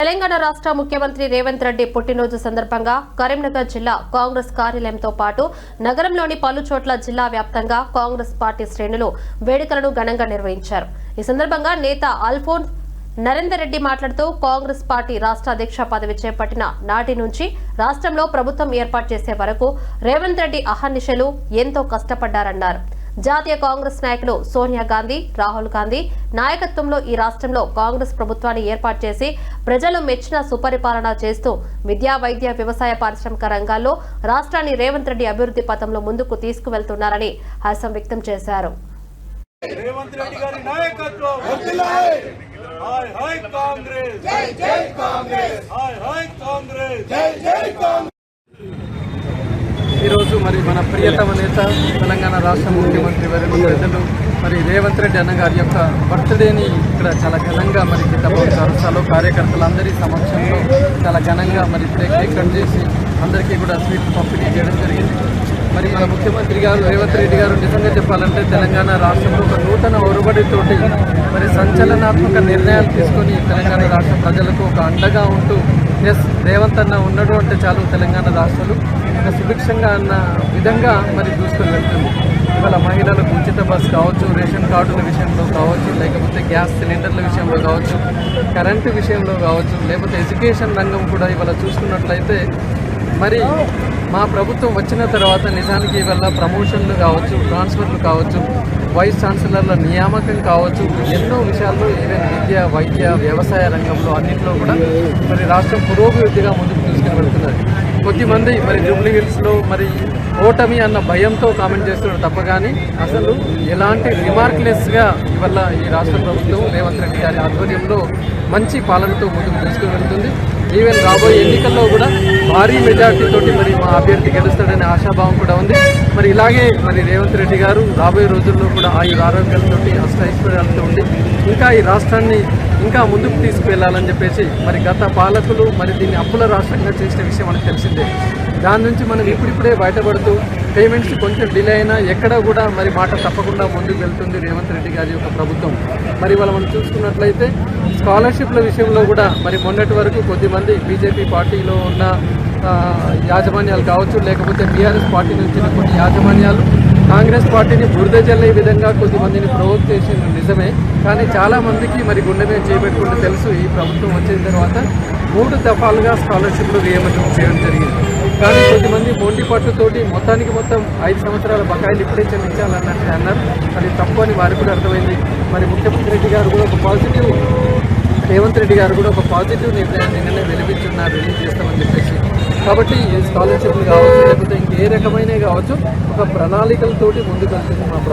తెలంగాణ రాష్ట్ర ముఖ్యమంత్రి రేవంత్ రెడ్డి పుట్టినరోజు సందర్భంగా కరీంనగర్ జిల్లా కాంగ్రెస్ కార్యాలయంతో పాటు నగరంలోని పలు చోట్ల జిల్లా వ్యాప్తంగా కాంగ్రెస్ పార్టీ శ్రేణులు వేడుకలను ఘనంగా నిర్వహించారు. ఈ సందర్భంగా నేత అల్ఫోన్స్ నరేందర్ రెడ్డి మాట్లాడుతూ కాంగ్రెస్ పార్టీ రాష్ట్ర అధ్యక్ష పదవి చేపట్టిన నాటి నుంచి రాష్ట్రంలో ప్రభుత్వం ఏర్పాటు చేసే వరకు రేవంత్ రెడ్డి అహర్నిశలు ఎంతో కష్టపడ్డారన్నారు. జాతీయ కాంగ్రెస్ నాయకులు సోనియా గాంధీ, రాహుల్ గాంధీ నాయకత్వంలో ఈ రాష్ట్రంలో కాంగ్రెస్ ప్రభుత్వాన్ని ఏర్పాటు చేసి ప్రజలు మెచ్చిన సుపరిపాలన చేస్తూ విద్యా, వైద్య, వ్యవసాయ, పారిశ్రామిక రంగాల్లో రాష్ట్రాన్ని రేవంత్ రెడ్డి అభివృద్ధి పథంలో ముందుకు తీసుకువెళ్తున్నారని హర్షం వ్యక్తం చేశారు. ఈరోజు మరి మన ప్రియతమ నేత తెలంగాణ రాష్ట్ర ముఖ్యమంత్రి వర్యులు పెద్దలు మరి రేవంత్ రెడ్డి అన్న గారి యొక్క బర్త్డేని ఇక్కడ చాలా ఘనంగా మరి కిట్టపల్లి చౌరస్తాలో కార్యకర్తలందరి సమక్షంలో చాలా ఘనంగా మరి ఇప్పుడే కేక్ కట్ చేసి అందరికీ కూడా స్వీట్ పంపిణీ చేయడం జరిగింది. మరి మన ముఖ్యమంత్రి గారు రేవంత్ రెడ్డి గారు నిజంగా చెప్పాలంటే తెలంగాణ రాష్ట్రంలో ఒక నూతన ఒరబడితోటి మరి సంచలనాత్మక నిర్ణయాలు తీసుకొని తెలంగాణ రాష్ట్ర ప్రజలకు ఒక అండగా ఉంటూ రేవంత్ అన్న ఉన్నాడు అంటే చాలు తెలంగాణ రాష్ట్రాలు ఒక సుభిక్షంగా అన్న విధంగా మరి చూసుకొని వెళ్తుంది. ఇవాళ మహిళలకు ఉచిత బస్ కావచ్చు, రేషన్ కార్డుల విషయంలో కావచ్చు, లేకపోతే గ్యాస్ సిలిండర్ల విషయంలో కావచ్చు, కరెంటు విషయంలో కావచ్చు, లేకపోతే ఎడ్యుకేషన్ రంగం కూడా ఇవాళ చూసుకున్నట్లయితే మరి మా ప్రభుత్వం వచ్చిన తర్వాత నిజానికి ఇవాళ ప్రమోషన్లు కావచ్చు, ట్రాన్స్ఫర్లు కావచ్చు, వైస్ ఛాన్సలర్ల నియామకం కావచ్చు, ఎన్నో విషయాల్లో ఈవెన్ విద్య, వైద్య, వ్యవసాయ రంగంలో అన్నింటిలో కూడా మరి రాష్ట్రం పురోభివృద్ధిగా ముందుకు తీసుకుని వెళ్తున్నది. కొద్దిమంది మరి జూబ్లీ హిల్స్లో మరి ఓటమి అన్న భయంతో కామెంట్ చేస్తున్నారు తప్ప కానీ అసలు ఎలాంటి రిమార్క్లెస్గా ఇవల్ల ఈ రాష్ట్ర ప్రభుత్వం రేవంత్ రెడ్డి గారి ఆధ్వర్యంలో మంచి పాలనతో ముందుకు తీసుకుని వెళ్తుంది. ఈవెన్ రాబోయే ఎన్నికల్లో కూడా భారీ మెజార్టీతోటి మరి మా అభ్యర్థి గెలుస్తాడనే ఆశాభావం కూడా ఉంది. మరి ఇలాగే మరి రేవంత్ రెడ్డి గారు రాబోయే రోజుల్లో కూడా ఆరోగ్యాలతోటి అష్టైశ్వర్యాలతో ఉండి ఇంకా ఈ రాష్ట్రాన్ని ఇంకా ముందుకు తీసుకువెళ్లాలని చెప్పేసి మరి గత పాలకులు మరి దీన్ని అప్పుల రాష్ట్రంగా చేసిన విషయం మనకు తెలిసిందే. దాని నుంచి మనం ఇప్పుడిప్పుడే బయటపడుతూ పేమెంట్స్ కొంచెం డిలే అయినా ఎక్కడ కూడా మరి మాట తప్పకుండా ముందుకు వెళ్తుంది రేవంత్ రెడ్డి గారి యొక్క ప్రభుత్వం. మరి ఇవాళ మనం చూసుకున్నట్లయితే స్కాలర్షిప్ల విషయంలో కూడా మరి మొన్నటి వరకు కొద్దిమంది బీజేపీ పార్టీలో ఉన్న యాజమాన్యాలు కావచ్చు, లేకపోతే బీఆర్ఎస్ పార్టీ నుంచి కొన్ని యాజమాన్యాలు కాంగ్రెస్ పార్టీని బురద జల్లే విధంగా కొద్దిమందిని ప్రవోక్ చేసింది నిజమే. కానీ చాలామందికి మరి గుండె మీద చేయబెట్టుకుంటే తెలుసు ఈ ప్రభుత్వం వచ్చిన తర్వాత 3 దఫాలుగా స్కాలర్షిప్లు రియంబర్స్మెంట్ చేయడం జరిగింది. కానీ కొద్దిమంది మొండి పట్టుతోటి మొత్తం 5 సంవత్సరాల బకాయిలు ఇప్పుడే చెల్లించాలన్నట్టు అన్నారు. అది తప్పు అని వారికి కూడా అర్థమైంది. మరి ముఖ్యమంత్రి రెడ్డి గారు కూడా రేవంత్ రెడ్డి గారు కూడా ఒక పాజిటివ్ నిర్ణయాన్ని నిన్ననే వెలిపించున్నారు, రిలీజ్ చేస్తామని చెప్పేసి. కాబట్టి స్కాలర్షిప్లు కావచ్చు, లేకపోతే ఇంకే రకమైనవి కావచ్చు, ఒక ప్రణాళికలతోటి ముందుకు వెళ్తుంది మా